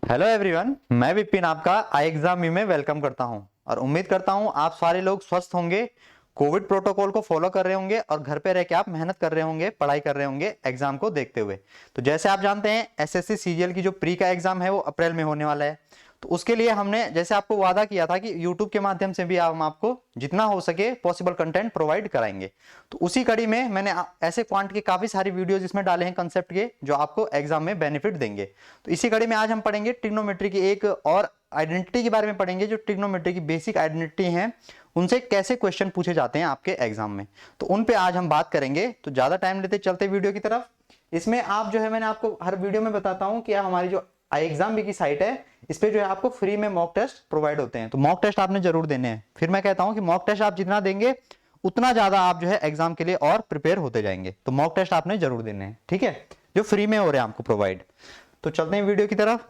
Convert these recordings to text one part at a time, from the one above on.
Hello everyone, मैं विपिन आपका आई exam में वेलकम करता हूं और उम्मीद करता हूं आप सारे लोग स्वस्थ होंगे, कोविड प्रोटोकॉल को फॉलो कर रहे होंगे और घर पे रह के आप मेहनत कर रहे होंगे, पढ़ाई कर रहे होंगे एग्जाम को देखते हुए। तो जैसे आप जानते हैं एसएससी सीजीएल की जो प्री का एग्जाम है वो अप्रैल में होने वाला है। तो उसके लिए हमने जैसे आपको वादा किया था कि यूट्यूब के माध्यम से भी हम आपको जितना हो सके पॉसिबल कंटेंट प्रोवाइड कराएंगे। तो उसी कड़ी में मैंने ऐसे क्वांट के काफी सारी वीडियोज इसमें डाले हैं कंसेप्ट के, जो आपको एग्जाम में बेनिफिट देंगे। तो इसी कड़ी में आज हम पढ़ेंगे ट्रिग्नोमेट्री की एक और आइडेंटिटी के बारे में पढ़ेंगे, जो ट्रिग्नोमेट्री की बेसिक आइडेंटिटी है उनसे कैसे क्वेश्चन पूछे जाते हैं आपके एग्जाम में। तो उन पे आज हम बात करेंगे। तो ज्यादा टाइम लेते चलते वीडियो की तरफ। इसमें आप जो है, मैंने आपको हर वीडियो में बताता हूं कि हमारी जो आई एग्जाम भी की साइट है, इस पे जो है आपको फ्री में मॉक टेस्ट प्रोवाइड होते हैं। तो मॉक टेस्ट आपने जरूर देने हैं। फिर मैं कहता हूं कि मॉक टेस्ट आप जितना देंगे उतना ज्यादा आप जो है एग्जाम के लिए और प्रिपेयर होते जाएंगे। तो मॉक टेस्ट आपने जरूर देने हैं, ठीक है, जो फ्री में हो रहे हैं आपको प्रोवाइड। तो चलते हैं वीडियो की तरफ।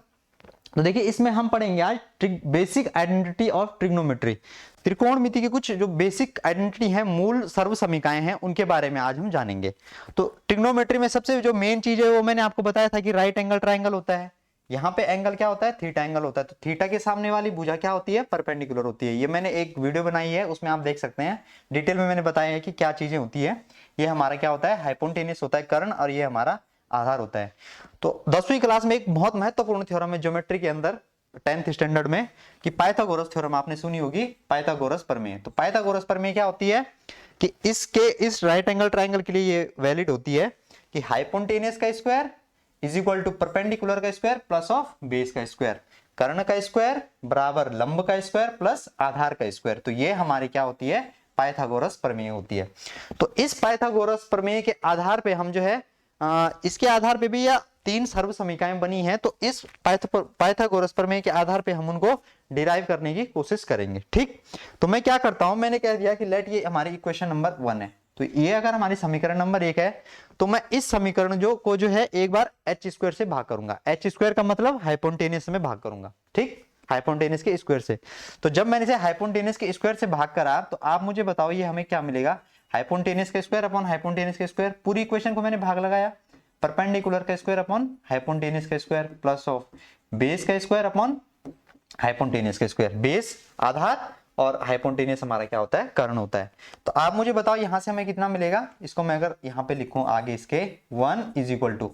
तो देखिए, इसमें हम पढ़ेंगे आज बेसिक आइडेंटिटी ऑफ ट्रिग्नोमेट्री। त्रिकोणमिति के कुछ जो बेसिक आइडेंटिटी है, मूल सर्व समीकरण हैं, उनके बारे में आज हम जानेंगे। तो ट्रिग्नोमेट्री में सबसे जो मेन चीज है वो मैंने आपको बताया था कि राइट एंगल ट्राइंगल होता है। यहाँ पे एंगल क्या होता है? थीटा एंगल होता है। तो थीटा के सामने वाली भुजा क्या होती है? परपेंडिकुलर होती है। ये मैंने एक वीडियो बनाई है, उसमें आप देख सकते हैं, डिटेल में मैंने बताया है कि क्या चीजें होती है। ये हमारा क्या होता है? हाइपोटेन्यूस होता है कर्ण, और ये हमारा आधार होता है। तो 10वीं क्लास में एक बहुत महत्वपूर्ण थ्योरम है ज्योमेट्री के अंदर, 10th स्टैंडर्ड में, कि पाइथागोरस थ्योरम आपने सुनी होगी, पाइथागोरस प्रमेय। तो पाइथागोरस प्रमेय क्या होती है कि इस राइट एंगल ट्राइंगल के लिए ये वैलिड होती है कि हाइपोटेन्यूस का square is equal to perpendicular का स्क्वायर प्लस ऑफ बेस का स्क्वायर, कर्ण का स्क्वायर बराबर लंब का स्क्वायर प्लस आधार का स्क्वायर। तो ये हमारी क्या होती है? पाइथागोरस प्रमेय होती है। तो इस पाइथागोरस प्रमेय के आधार पे हम जो है इसके आधार पे भी या तीन सर्व समीकरण बनी है। तो इस पाइथागोरस प्रमेय के आधार पे हम उनको डिराइव करने की कोशिश करेंगे, ठीक। तो मैं क्या करता हूं, मैंने कह दिया कि लेट ये हमारी इक्वेशन नंबर 1 है। तो ये अगर हमारी समीकरण नंबर 1 है, तो मैं इस समीकरण जो है एक बार एच स्क्वायर से भाग करूंगा। एच स्क्वायर का मतलब हाइपोटेन्यूस में भाग करूंगा, ठीक, हाइपोटेन्यूस के स्क्वायर से। तो जब मैंने इसे हाइपोटेन्यूस के स्क्वायर से भाग करा, तो आप मुझे बताओ ये हमें क्या मिलेगा? हाइपोटेन्यूस का स्क्वायर अपॉन हाइपोटेन्यूस का स्क्वायर। पूरी इक्वेशन को मैंने भाग लगाया, परपेंडिकुलर का स्क्वायर अपॉन हाइपोटेन्यूस का स्क्वायर प्लस ऑफ बेस का स्क्वायर अपॉन हाइपोटेन्यूस का स्क्वायर। बेस आधार और हाइपोटेन्यूस हमारा क्या होता है? कर्ण होता है। तो आप मुझे बताओ यहां से हमें कितना मिलेगा? इसको मैं अगर यहां पे लिखूं आगे इसके 1 is equal to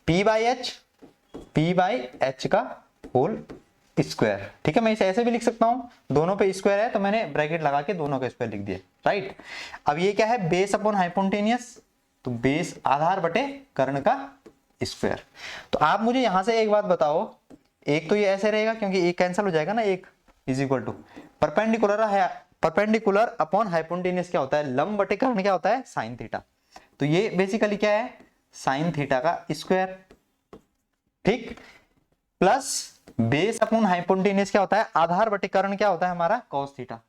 p by h का होल स्क्वायर, ठीक है। मैं इसे ऐसे भी लिख सकता हूं, दोनों पे स्क्वायर है तो मैंने ब्रैकेट लगा के दोनों का स्क्वायर लिख दिया, राइट। अब ये क्या है? बेस अपॉन हाइपोटेन्यूस, तो बेस आधार बटे कर्ण का स्क्वायर। तो आप मुझे यहां से एक बात बताओ, एक तो ये ऐसे रहेगा क्योंकि एक कैंसिल हो जाएगा ना, एक इज इक्वल टू परपेंडिकुलर है, परपेंडिकुलर अपॉन हाइपोटेन्यूस क्या होता है? लंब बटे कर्ण क्या होता है? Sine theta. तो ये बेसिकली क्या है? साइन थीटा का स्क्वायर, ठीक, प्लस बेस अपॉन हाइपोटेन्यूस क्या होता है? आधार बटे कर्ण क्या होता है हमारा? कॉस थीटा,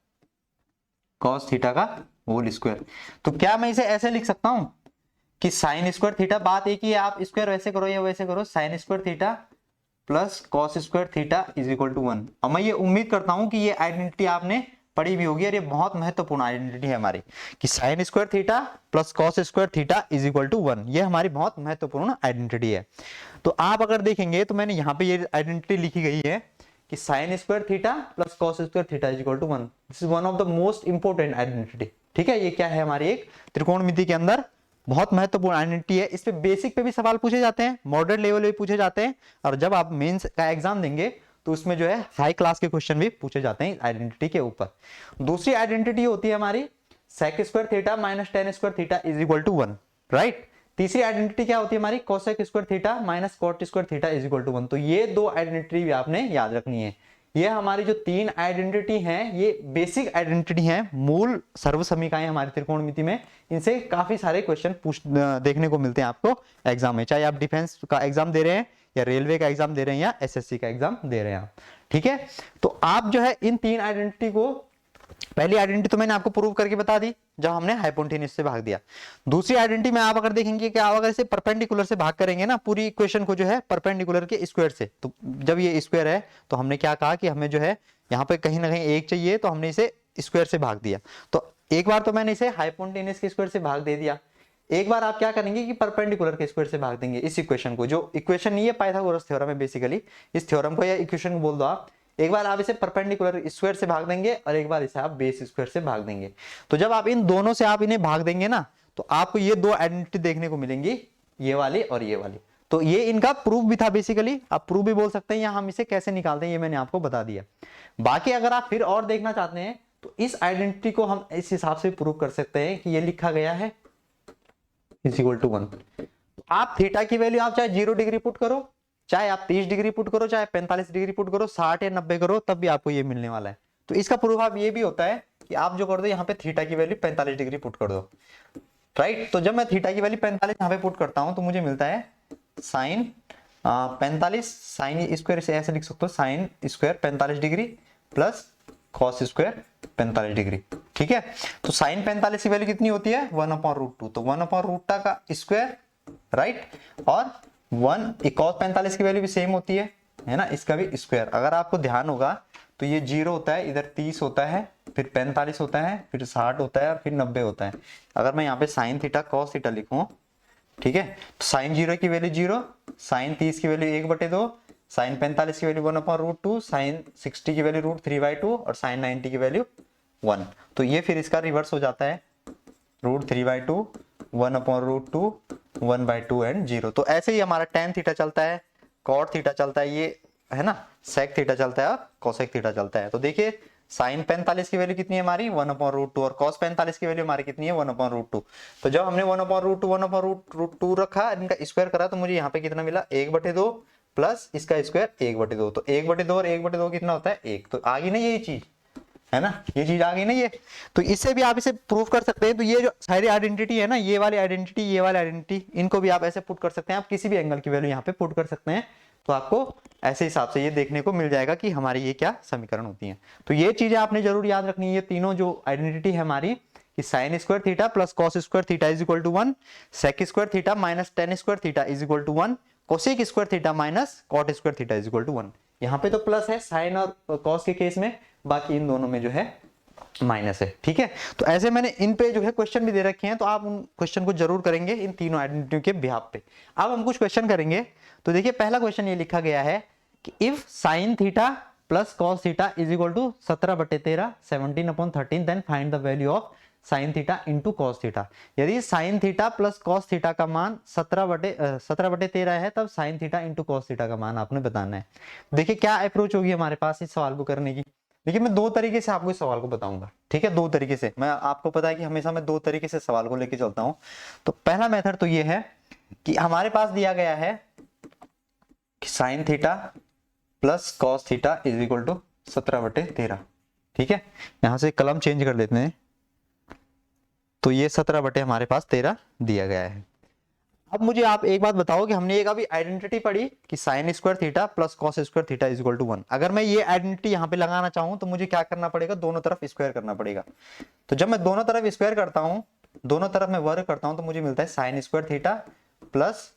कॉस थीटा का होल स्क्वायर। तो क्या मैं इसे ऐसे लिख सकता हूं कि साइन स्क्वायर थीटा, बात एक ही है, आप स्क्वायर वैसे करो या वैसे करो, sine square theta plus cos square theta is equal to 1। अब मैं ये उम्मीद करता हूं कि ये आइडेंटिटी आपने पढ़ी भी होगी, और ये बहुत महत्वपूर्ण आइडेंटिटी है हमारी, कि sine square theta plus cos square theta is equal to 1। ये हमारी बहुत महत्वपूर्ण आइडेंटिटी है। तो आप अगर देखेंगे तो मैंने यहाँ पे ये आइडेंटिटी लिखी गई है कि sine square theta plus cos square theta is equal to 1। This is one of the most important identity, ठीक है। ये क्या है? हमारी एक त्रिकोणमिति के अंदर बहुत महत्वपूर्ण आइडेंटिटी है। इस पे बेसिक पे भी सवाल पूछे जाते हैं, मॉडरेट लेवल पे पूछे जाते हैं, और जब आप मेंस का एग्जाम देंगे तो उसमें जो है हाई क्लास के क्वेश्चन भी पूछे जाते हैं आइडेंटिटी के ऊपर। दूसरी आइडेंटिटी होती है हमारी sec square theta minus tan square theta is equal to 1, right. तीसरी आइडेंटिटी क्या होती है हमारी? Cosec square theta minus cot square theta is equal to 1। तो ये दो आइडेंटिटी भी आपने याद रखनी है। ये हमारी जो तीन आइडेंटिटी हैं, ये बेसिक आइडेंटिटी हैं, मूल सर्व समीकरण हमारी त्रिकोणमिति में। इनसे काफी सारे क्वेश्चन देखने को मिलते हैं आपको एग्जाम में, चाहे आप डिफेंस का एग्जाम दे रहे हैं या रेलवे का एग्जाम दे रहे हैं या एसएससी का एग्जाम दे रहे हैं आप, ठीक है। तो आप जो है इन तीन आइडेंटिटी को, पहली आइडेंटिटी तो मैंने आपको प्रूव करके बता दी जब हमने हाइपोटेन्यूस से भाग दिया। दूसरी आइडेंटिटी में आप अगर देखेंगे कि आप अगर इसे परपेंडिकुलर से भाग करेंगे ना, पूरी इक्वेशन को जो है परपेंडिकुलर के स्क्वायर से, तो जब ये स्क्वायर है तो हमने क्या कहा कि हमें जो है यहाँ पे कहीं ना कहीं एक चाहिए, तो हमने इसे स्क्वायर से भाग दिया। तो एक बार तो मैंने इसे हाइपोटेन्यूस के स्क्वायर से भाग दे दिया, एक बार आप क्या करेंगे कि परपेंडिकुलर के स्क्वायर से भाग देंगे इस इक्वेशन को, जो इक्वेशन नहीं है पाइथागोरस थ्योरम है बेसिकली, इस थ्योरम को या इक्वेशन को बोल दो आप। एक बार आप इसे परपेंडिकुलर स्क्वायर से भाग देंगे और एक बार इसे आप बेस स्क्वायर से भाग देंगे। तो जब आप इन दोनों से आप इन्हें भाग देंगे ना, तो आपको ये दो आइडेंटिटी देखने को मिलेंगी, ये वाली और ये वाली। तो ये इनका प्रूफ भी था बेसिकली, आप प्रूफ भी बोल सकते हैं, या हम इसे कैसे निकालते हैं ये मैंने आपको बता दिया। बाकी अगर आप फिर और देखना चाहते हैं तो इस आइडेंटिटी को हम इस हिसाब से प्रूव कर सकते हैं कि ये लिखा गया है इज इक्वल टू 1। आप थीटा की वैल्यू आप चाहे 0 डिग्री पुट करो, चाहे आप 30 डिग्री पुट करो, चाहे 45 डिग्री पुट करो, 60 या 90 करो, तब भी आपको ये मिलने वाला है। तो इसका प्रूफ आप ये भी होता है कि आप जो कर दो यहाँ पे थीटा की वैल्यू 45 डिग्री पुट कर दो, राइट। तो जब मैं थीटा की वैल्यू 45 यहाँ पे पुट करता हूं तो मुझे मिलता है साइन 45, साइन स्क्वायर से ऐसे लिख सकते हो, sine square 45 degree plus cos square 45 degree, ठीक है। तो साइन 45 की वैल्यू कितनी होती है 1/√2, तो 1/√2 का स्क्वायर, राइट। और 1 कॉस 45 की वैल्यू भी सेम होती है ना, इसका भी स्क्वायर। अगर आपको ध्यान होगा तो ये 0 होता है, इधर 30 होता है, फिर 45 होता है, फिर 60 होता है और फिर 90 होता है। अगर मैं यहाँ पे साइन थीटा कॉस थीटा लिखूं, ठीक है, तो साइन 0 की वैल्यू 0, साइन 30 की वैल्यू 1/2, साइन 45 की वैल्यू 1/√2, साइन 60 की वैल्यू √3/2 और साइन 90 की वैल्यू 1। तो ये फिर इसका रिवर्स हो जाता है √3/2, 1/√2, 1/2 एंड 0। तो ऐसे ही हमारा tan थीटा चलता है, cot थीटा चलता है, ये है ना, sec थीटा चलता है और cosec थीटा चलता है। तो देखिए साइन 45 की वैल्यू कितनी है हमारी 1/√2 और cos 45 की वैल्यू हमारी कितनी है 1/√2। तो जब हमने 1/√2 1/√2 रखा, इनका स्क्वायर करा, तो मुझे यहाँ पे कितना मिला 1/2 प्लस इसका स्क्वायर 1/2। तो 1/2 और 1/2 कितना होता है 1। तो आ गई ना यही चीज, है ना, ये चीज आ गई ना ये। तो इससे भी आप इसे प्रूव कर सकते हैं। तो ये जो सारी आइडेंटिटी है ना, ये वाली आइडेंटिटी, ये वाली आइडेंटिटी, इनको भी आप ऐसे पुट कर सकते हैं। आप किसी भी एंगल की वैल्यू यहाँ पे पुट कर सकते हैं, तो आपको ऐसे हिसाब से ये देखने को मिल जाएगा कि हमारी ये क्या समीकरण होती है। तो ये चीजें आपने जरूर याद रखनी है, ये तीनों जो आइडेंटिटी है हमारी, कि sine square theta plus cos square theta is equal to 1, sec square theta minus tan square theta is equal to 1, cosec square theta minus cot square theta is equal to 1। यहाँ पे तो plus है sign और cos के case में, बाकी इन दोनों में जो है माइनस है, ठीक है। तो ऐसे मैंने इन पे जो है क्वेश्चन भी दे रखे हैं, तो आप उन क्वेश्चन को जरूर करेंगे इन तीनों आइडेंटिटी के बिहाफ पे। अब हम कुछ क्वेश्चन करेंगे। तो देखिए पहला क्वेश्चन ये लिखा गया है कि if sine theta plus cos theta is equal to 17/13 17/13 then find the value of sine theta into cos theta. यदि sine theta plus cos theta का मान 17/13 है, तब sine theta into cos theta का मान आपने बताना है। देखिए क्या अप्रोच होगी हमारे पास इस सवाल को करने की। देखिए मैं दो तरीके से आपको इस सवाल को बताऊंगा, ठीक है, दो तरीके से। मैं आपको पता है कि हमेशा मैं दो तरीके से सवाल को लेके चलता हूं। तो पहला मेथड तो ये है कि हमारे पास दिया गया है कि sine theta plus cos theta is equal to 17/13, ठीक है। यहां से कलम चेंज कर लेते हैं, तो ये 17 हमारे पास 13 दिया गया है। अब मुझे आप एक बात बताओ कि हमने एक अभी आइडेंटिटी पढ़ी कि sine square theta plus cos square theta is equal to 1। अगर मैं ये आइडेंटिटी यहाँ पे लगाना चाहूं तो मुझे क्या करना पड़ेगा, दोनों तरफ स्क्वायर करना पड़ेगा। तो जब मैं दोनों तरफ स्क्वायर करता हूं, दोनों तरफ मैं वर्ग करता हूं, तो मुझे मिलता है sine square theta plus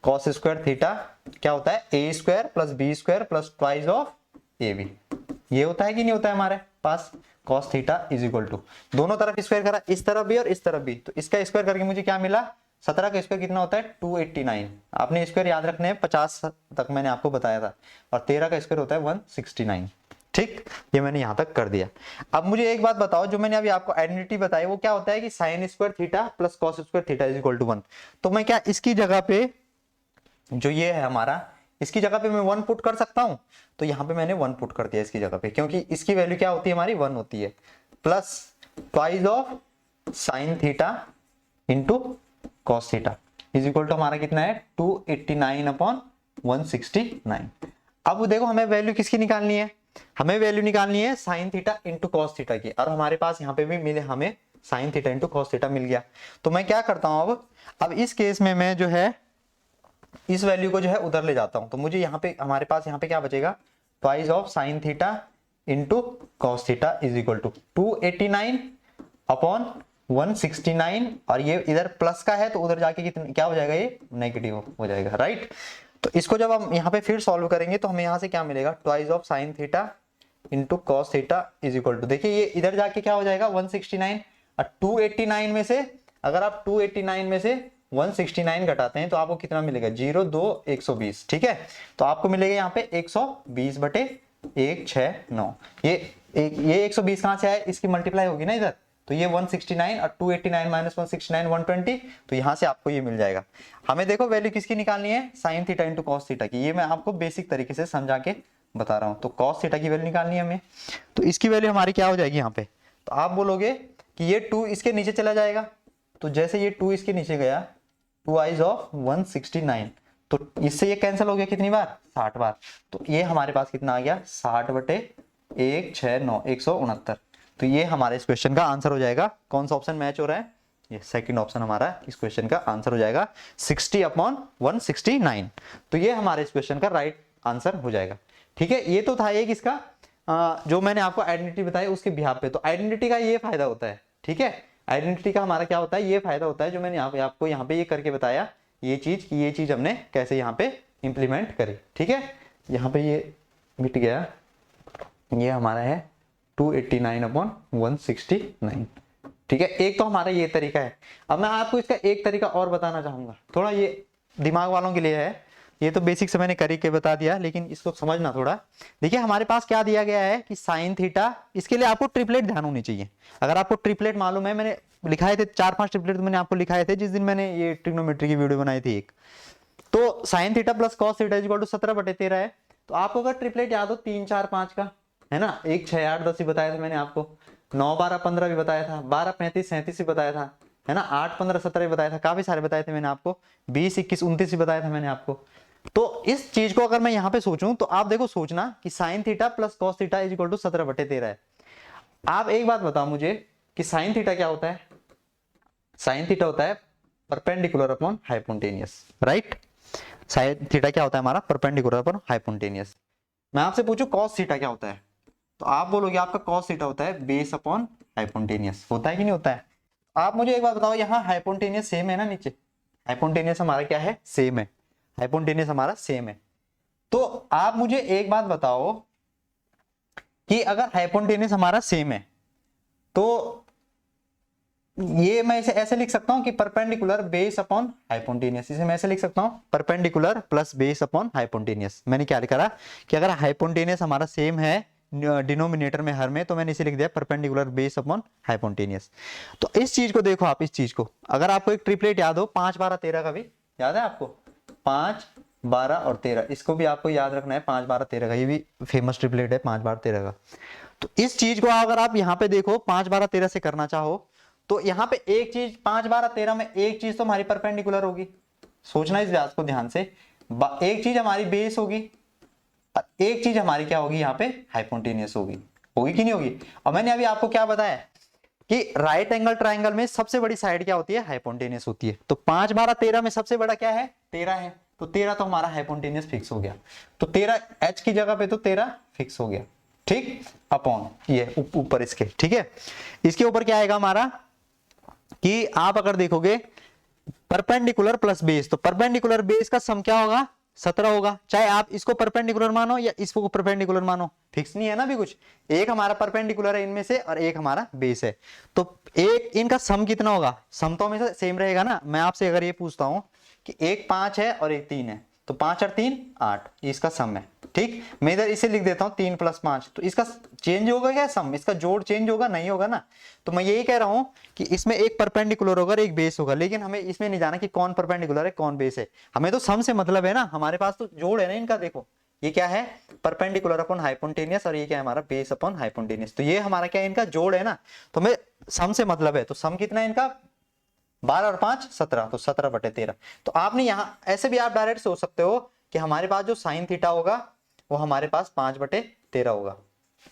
cos square theta क्या होता है A square plus B square plus twice of A B. ये होता है कि नहीं होता है हमारे पास cos theta is equal to, दोनों तरफ स्क्वायर करा, इस तरफ भी और इस तरफ भी, तो इसका स्क्वायर करके मुझे क्या मिला 17 का स्क्वायर कितना होता है 289। आपने स्क्वायर याद रखने हैं 50 तक मैंने आपको बताया था, और 13 का स्क्वायर होता है 169, ठीक। ये मैंने यहां तक कर दिया। अब मुझे एक बात बताओ, जो मैंने अभी आपको आइडेंटिटी बताई वो क्या होता है कि sine square theta plus cos square theta is equal to 1। तो मैं क्या इसकी जगह पे जो ये है हमारा, इसकी जगह पे मैं 1 पुट कर सकता हूं। तो यहां पे मैंने 1 पुट कर दिया इसकी जगह पे, क्योंकि इसकी वैल्यू क्या होती है हमारी 1 होती है, plus twice of sine theta into cos theta is equal to हमारा कितना है 289/169। अब देखो हमें वैल्यू किसकी निकालनी है, हमें वैल्यू निकालनी है sine theta into cos theta की, और हमारे पास यहाँ पे भी मिले हमें sine theta into cos theta मिल गया। तो मैं क्या करता हूं, अब इस केस में मैं जो है इस वैल्यू को जो है उधर ले जाता हूं। तो मुझे यहाँ पे हमारे पास यहाँ पे क्या बचेगा twice of sine theta into cos theta is equal to 289/169, और ये इधर प्लस का है तो उधर जाके कितना क्या हो जाएगा, ये नेगेटिव हो जाएगा, राइट। तो इसको जब हम यहाँ पे फिर सॉल्व करेंगे तो हमें यहाँ से क्या मिलेगा twice of sine theta into cos theta is equal to, देखिए ये इधर जाके क्या हो जाएगा 169, और 289 में से अगर आप 289 में से 169 घटाते हैं तो आपको कितना मिलेगा, 0 2 120, ठीक है। तो आपको मिलेगा यहाँ पे 120 बटे 169। ये 120 कहां से आया, इसकी मल्टीप्लाई होगी ना इधर, तो ये 169 और 289 माइनस 169 120, तो यहां से आपको ये मिल जाएगा। हमें देखो वैल्यू किसकी निकालनी है, sine theta into cos theta की। ये मैं आपको बेसिक तरीके से समझा के बता रहा हूं। तो कॉस थीटा की वैल्यू निकालनी है हमें, तो इसकी वैल्यू हमारी क्या हो जाएगी यहाँ पे, तो आप बोलोगे कि ये 2 इसके नीचे चला जाएगा, तो जैसे ये 2 इसके नीचे गया, 2 आइज ऑफ 169, तो इससे ये कैंसिल हो गया कितनी बार, 60 बार। तो ये हमारे पास कितना आ गया, 60 बटे 169 169। तो ये हमारे इस क्वेश्चन का आंसर हो जाएगा। कौन सा ऑप्शन मैच हो रहा है, ये सेकंड ऑप्शन हमारा इस क्वेश्चन का आंसर हो जाएगा, 60/169। तो ये हमारे इस क्वेश्चन का राइट आंसर हो जाएगा। ठीक है, ये तो था एक इसका जो मैंने आपको आइडेंटिटी बताई उसके बिहाफ पे। तो आइडेंटिटी का ये फायदा होता है, ठीक है, आइडेंटिटी का हमारा क्या होता है, ये फायदा होता है जो मैंने आपको यहाँ पे ये करके बताया, ये चीज हमने कैसे यहाँ पे इंप्लीमेंट करी। ठीक है, यहाँ पे ये मिट गया, ये हमारा है 289/169। ठीक है, एक तो हमारा ये तरीका है। अब मैं आपको इसका एक तरीका और बताना चाहूंगा, थोड़ा ये दिमाग वालों के लिए है, ये तो बेसिक से मैंने करके बता दिया, लेकिन इसको समझना थोड़ा। देखिए हमारे पास क्या दिया गया है कि साइन थीटा, इसके लिए आपको ट्रिपलेट ध्यान होनी चाहिए। अगर आपको ट्रिपलेट मालूम है, मैंने लिखाए थे 4-5 ट्रिपलेट मैंने आपको लिखाए थे जिस दिन मैंने ये ट्रिग्नोमेट्री की वीडियो बनाई थी एक। तो sine theta plus cos theta equal to 17/13 है। तो आपको अगर ट्रिपलेट याद हो 3 4 5 का, है ना, 1 6 8 10 ही बताया था मैंने आपको, 9 12 15 भी बताया था, 12 35 37 भी बताया था, है ना, 8 15 17 भी बताया था, काफी सारे बताए थे मैंने आपको, 20 21 29 भी बताया था मैंने आपको। तो इस चीज को अगर मैं यहां पे सोचूं, तो आप देखो सोचना कि sine theta plus cos theta is equal to 17/13 है। आप एक बात बताओ मुझे कि साइन थीटा क्या होता है, साइन थीटा होता है perpendicular upon hypotenuse, right. Sine theta क्या होता है हमारा, परपेंडिकुलर अपॉन हाइपोटेन्यूस। मैं आपसे पूछूं कॉस थीटा क्या होता है, तो आप बोलोगे आपका कॉस थीटा होता है बेस अपॉन हाइपोटेन्यूस। होता है कि नहीं होता है। आप मुझे एक बात बताओ, यहाँ हाइपोटेन्यूस सेम है ना, नीचे हाइपोटेन्यूस हमारा क्या है, सेम है, हाइपोटेन्यूस हमारा सेम है। तो आप मुझे एक बात बताओ कि अगर हाइपोटेन्यूस हमारा सेम है, तो ये मैं इसे ऐसे लिख सकता हूं कि परपेंडिकुलर बेस अपॉन हाइपोटेन्यूस। इसे मैं ऐसे लिख सकता हूं, perpendicular plus base upon hypotenuse. मैंने क्या लिखा रहा कि अगर हाइपोटेन्यूस हमारा सेम है डिनोमिनेटर में हर में, तो मैंने इसे लिख दिया परपेंडिकुलर बेस अपॉन हाइपोटेन्यूस। तो इस चीज को देखो आप, इस चीज को अगर आपको एक ट्रिपलेट याद हो 5 12 13 का भी याद है आपको, 5 12 और 13, इसको भी आपको याद रखना है, 5 12 13 का, ये भी फेमस ट्रिपलेट है 5 12 13 का। तो इस चीज को अगर आप यहाँ पे देखो 5 12 13 से करना चाहो, तो यहाँ पे एक चीज 5 12 13 में एक चीज तो हमारी परपेंडिकुलर होगी, सोचना इस बात को ध्यान से, एक चीज हमारी बेस होगी और एक चीज हमारी क्या होगी, यहाँ पे हाइपोटेन्यूस होगी। होगी कि नहीं होगी। और मैंने अभी आपको क्या बताया कि राइट एंगल ट्राइंगल में सबसे बड़ी साइड क्या होती है, हाइपोटेन्यूस होती है। तो 5 12 13 में सबसे बड़ा क्या है, 13 है। तो 13 तो हमारा हाइपोटेन्यूस फिक्स हो गया, तो 13 h की जगह पे तो 13 फिक्स हो गया, ठीक, अपॉन ये ऊपर इसके। ठीक है, इसके ऊपर क्या आएगा हमारा कि आप अगर देखोगे परपेंडिकुलर प्लस बेस, तो परपेंडिकुलर बेस का सम क्या होगा, 17 होगा। चाहे आप इसको परपेंडिकुलर मानो या इसको परपेंडिकुलर मानो, फिक्स नहीं है ना अभी कुछ, एक हमारा परपेंडिकुलर है इनमें से और एक हमारा बेस है। तो एक इनका सम कितना होगा, सम तो हमेशा सेम रहेगा ना। मैं आपसे अगर ये पूछता हूं कि एक 5 है और एक 3 है, तो 5 और 3 8, इसका सम है। ठीक, मैं इधर इसे लिख देता हूं 3 + 5, तो इसका चेंज होगा क्या सम, इसका जोड़ चेंज होगा, नहीं होगा ना। तो मैं यही कह रहा हूं कि इसमें एक परपेंडिकुलर होगा एक बेस होगा, लेकिन हमें इसमें नहीं जाना कि कौन परपेंडिकुलर है कौन बेस है, हमें तो सम से मतलब है ना। हमारे पास तो जोड़ है ना इनका, देखो ये क्या है, परपेंडिकुलर अपॉन हाइपोटेन्यूस, और ये क्या है हमारा बेस अपॉन हाइपोटेन्यूस। तो ये हमारा क्या है, इनका जोड़ है ना, तो हमें सम से मतलब है। तो सम कितना है इनका, 12 और 5 17, तो 17/13। तो आपने यहां ऐसे भी आप डायरेक्ट सोच सकते हो कि हमारे पास जो साइन थीटा होगा वो हमारे पास 5/13 होगा,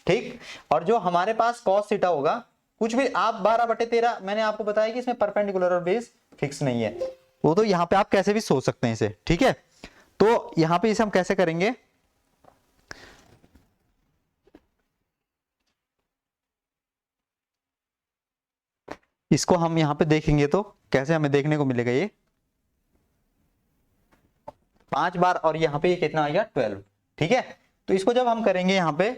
ठीक। और जो हमारे पास कॉस थीटा होगा, कुछ भी आप 12/13, मैंने आपको बताया कि इसमें परपेंडिकुलर और बेस फिक्स नहीं है, वो तो यहाँ पे आप कैसे भी सोच सकते हैं इसे, ठीक है। तो यहाँ पे इसे हम कैसे करेंगे, इसको हम यहाँ पे देखेंगे तो कैसे हमें देखने को मिलेगा, ये 5 बार और यहाँ पे ये कितना आ गया 12, ठीक है। तो इसको जब हम करेंगे यहाँ पे,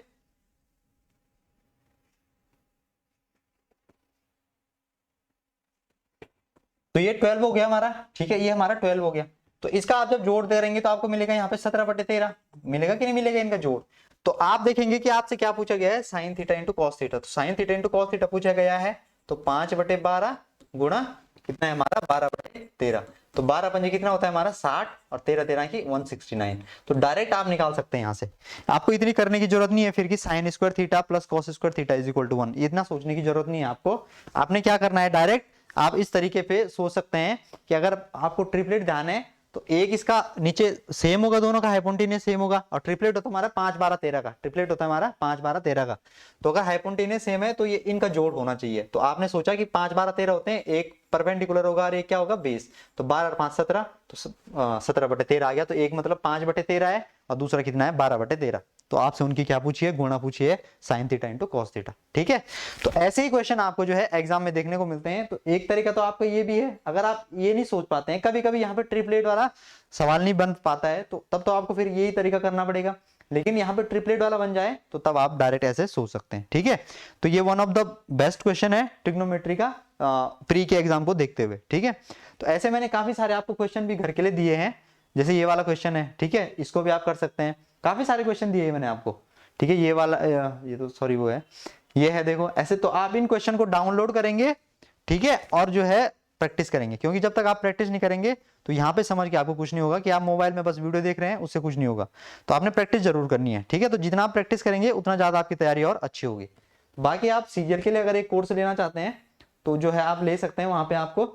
तो ये 12 हो गया हमारा, ठीक है, ये हमारा 12 हो गया। तो इसका आप जब जोड़ करेंगे तो आपको मिलेगा यहाँ पे 17/13, मिलेगा कि नहीं मिलेगा इनका जोड़। तो आप देखेंगे कि आपसे क्या पूछा गया है, sine theta into cos theta. तो sine theta into cos theta पूछा गया है, तो 5/12 गुणा कितना है हमारा 12/13। तो 12 पंजे कितना होता है हमारा 60 और 13 13 की 169। तो डायरेक्ट आप निकाल सकते हैं यहाँ से, आपको इतनी करने की जरूरत नहीं है फिर कि sine square theta plus cos square theta is equal to 1, इतना सोचने की जरूरत नहीं है आपको। आपने क्या करना है, डायरेक्ट आप इस तरीके पे सोच सकते हैं कि अगर आपको ट्रिपलेट ध्यान है तो एक इसका नीचे सेम होगा, दोनों का हाइपोटेन्यूस सेम होगा, और ट्रिपलेट होता है हमारा 5 12 13 का, ट्रिपलेट होता है हमारा 5 12 13 का। तो अगर हाइपोटेन्यूस सेम है तो ये इनका जोड़ होना चाहिए। तो आपने सोचा कि 5 12 13 होते हैं, एक परपेंडिकुलर होगा और एक क्या होगा बेस, तो 12 और 5 17, तो 17/13 आ गया। तो एक मतलब 5/13 है और दूसरा कितना है 12/13। तो आपसे उनकी क्या पूछिए, गुणा पूछिए sign theta into cos theta, ठीक है। तो ऐसे ही क्वेश्चन आपको जो है एग्जाम में देखने को मिलते हैं। तो एक तरीका तो आपका ये भी है, अगर आप ये नहीं सोच पाते हैं, कभी कभी यहाँ पे ट्रिपलेट वाला सवाल नहीं बन पाता है, तो तब तो आपको फिर यही तरीका करना पड़ेगा। लेकिन यहाँ पे ट्रिपलेट वाला बन जाए तो तब आप डायरेक्ट ऐसे सोच सकते हैं, ठीक है। तो ये one of the best question है ट्रिग्नोमेट्री का प्री के एग्जाम को देखते हुए, ठीक है। तो ऐसे मैंने काफी सारे आपको क्वेश्चन भी घर के लिए दिए हैं, जैसे ये वाला क्वेश्चन है, ठीक है, इसको भी आप कर सकते हैं। काफी सारे क्वेश्चन दिए हैं मैंने आपको, ठीक है। ये वाला ये तो सॉरी वो है, ये है देखो ऐसे। तो आप इन क्वेश्चन को डाउनलोड करेंगे, ठीक है, और जो है प्रैक्टिस करेंगे, क्योंकि जब तक आप प्रैक्टिस नहीं करेंगे तो यहाँ पे समझ के आपको कुछ नहीं होगा कि आप मोबाइल में बस वीडियो देख रहे हैं, उससे कुछ नहीं होगा। तो आपने प्रैक्टिस जरूर करनी है, ठीक है। तो जितना आप प्रैक्टिस करेंगे उतना ज्यादा आपकी तैयारी और अच्छी होगी। बाकी आप सीजीएल के लिए अगर एक कोर्स लेना चाहते हैं तो जो है आप ले सकते हैं, वहां पे आपको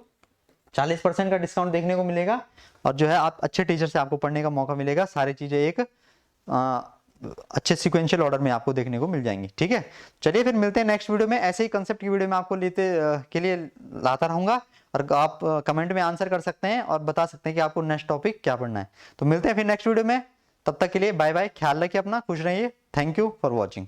40% का डिस्काउंट देखने को मिलेगा, और जो है आप अच्छे टीचर से आपको पढ़ने का मौका मिलेगा। सारी चीजें एक अच्छे सीक्वेंशियल ऑर्डर में आपको देखने को मिल जाएंगी, ठीक है। चलिए फिर मिलते हैं नेक्स्ट वीडियो में, ऐसे ही कंसेप्ट की वीडियो में आपको लेते के लिए लाता रहूंगा, और आप कमेंट में आंसर कर सकते हैं और बता सकते हैं कि आपको नेक्स्ट टॉपिक क्या पढ़ना है। तो मिलते हैं फिर नेक्स्ट वीडियो में, तब तक के लिए बाय बाय, ख्याल रखिए अपना, खुश रहिए, थैंक यू फॉर वॉचिंग।